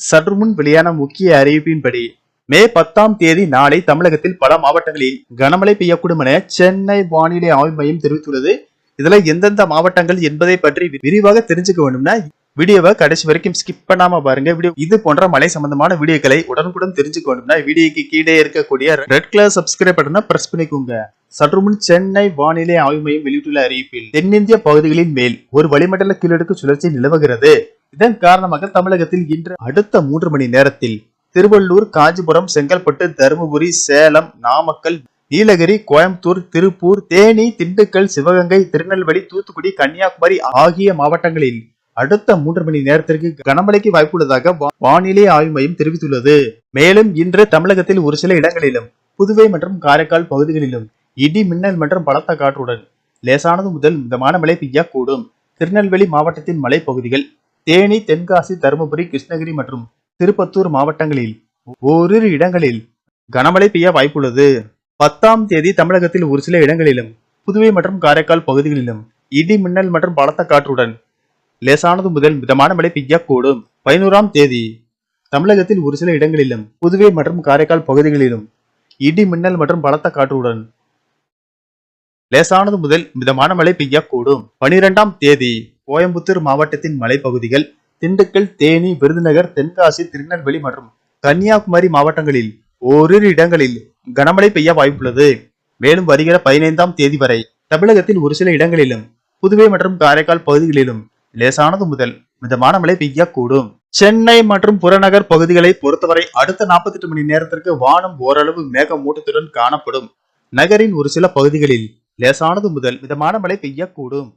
சற்று முன் வெளியான முக்கிய அறிவிப்பின்படி மே 10ஆம் தேதி நாளை தமிழகத்தில் பல மாவட்டங்களில் கனமழை பெய்யக்கூடும் என சென்னை வானிலை ஆய்வு மையம் தெரிவித்துள்ளது. இதுல எந்தெந்த மாவட்டங்கள் என்பதை பற்றி விரிவாக தெரிஞ்சுக்க வேண்டும்னா வீடியோவை கடைசி வரைக்கும் ஸ்கிப் பண்ணாம பாருங்க. இது போன்ற மழை சம்பந்தமான வீடியோக்களை உடனுக்குடன் தெரிஞ்சுக்க வேண்டும்னா வீடியோக்கு கீழே இருக்கக்கூடிய ரெட் கலர் சப்ஸ்கிரைப் பட்டனை பிரஸ் பண்ணிக்கோங்க. சற்று முன் சென்னை வானிலை ஆய்வு மையம் வெளியிட்டுள்ள அறிவிப்பில் தென்னிந்திய பகுதிகளின் மேல் ஒரு வளிமண்டல கீழடுக்கு சுழற்சி நிலவுகிறது. இதன் காரணமாக தமிழகத்தில் இன்று அடுத்த 3 மணி நேரத்தில் திருவள்ளூர், காஞ்சிபுரம், செங்கல்பட்டு, தருமபுரி, சேலம், நாமக்கல், நீலகிரி, கோயம்புத்தூர், திருப்பூர், தேனி, திண்டுக்கல், சிவகங்கை, திருநெல்வேலி, தூத்துக்குடி, கன்னியாகுமரி ஆகிய மாவட்டங்களில் அடுத்த 3 மணி நேரத்திற்கு கனமழைக்கு வாய்ப்புள்ளதாக வானிலை ஆய்வு மையம் தெரிவித்துள்ளது. மேலும் இன்று தமிழகத்தில் ஒரு சில இடங்களிலும் புதுவை மற்றும் காரைக்கால் பகுதிகளிலும் இடி மின்னல் மற்றும் பலத்த காற்றுடன் லேசானது முதல் மிதமான மழை பெய்யக்கூடும். திருநெல்வேலி மாவட்டத்தின் மலைப்பகுதிகள், தேனி, தென்காசி, தருமபுரி, கிருஷ்ணகிரி மற்றும் திருப்பத்தூர் மாவட்டங்களில் ஓரிரு இடங்களில் கனமழை பெய்ய வாய்ப்புள்ளது. 10ஆம் தேதி தமிழகத்தில் ஒரு சில இடங்களிலும் புதுவை மற்றும் காரைக்கால் பகுதிகளிலும் இடி மின்னல் மற்றும் பலத்த காற்றுடன் லேசானது முதல் மிதமான மழை பெய்யக்கூடும். 11ஆம் தேதி தமிழகத்தில் ஒரு சில இடங்களிலும் புதுவை மற்றும் காரைக்கால் பகுதிகளிலும் இடி மின்னல் மற்றும் பலத்த காற்றுடன் லேசானது முதல் மிதமான மழை பெய்யக்கூடும். 12ஆம் தேதி கோயம்புத்தூர் மாவட்டத்தின் மலைப்பகுதிகள், திண்டுக்கல், தேனி, விருதுநகர், தென்காசி, திருநெல்வேலி மற்றும் கன்னியாகுமரி மாவட்டங்களில் ஓரிரு இடங்களில் கனமழை பெய்ய வாய்ப்புள்ளது. மேலும் வருகிற 15ஆம் தேதி வரை தமிழகத்தில் ஒரு சில இடங்களிலும் புதுவை மற்றும் காரைக்கால் பகுதிகளிலும் லேசானது முதல் மிதமான மழை பெய்யக்கூடும். சென்னை மற்றும் புறநகர் பகுதிகளை பொறுத்தவரை அடுத்த 48 மணி நேரத்திற்கு வானம் ஓரளவு மேகமூட்டத்துடன் காணப்படும். நகரின் ஒரு சில பகுதிகளில் லேசானது முதல் மிதமான மழை பெய்யக்கூடும்.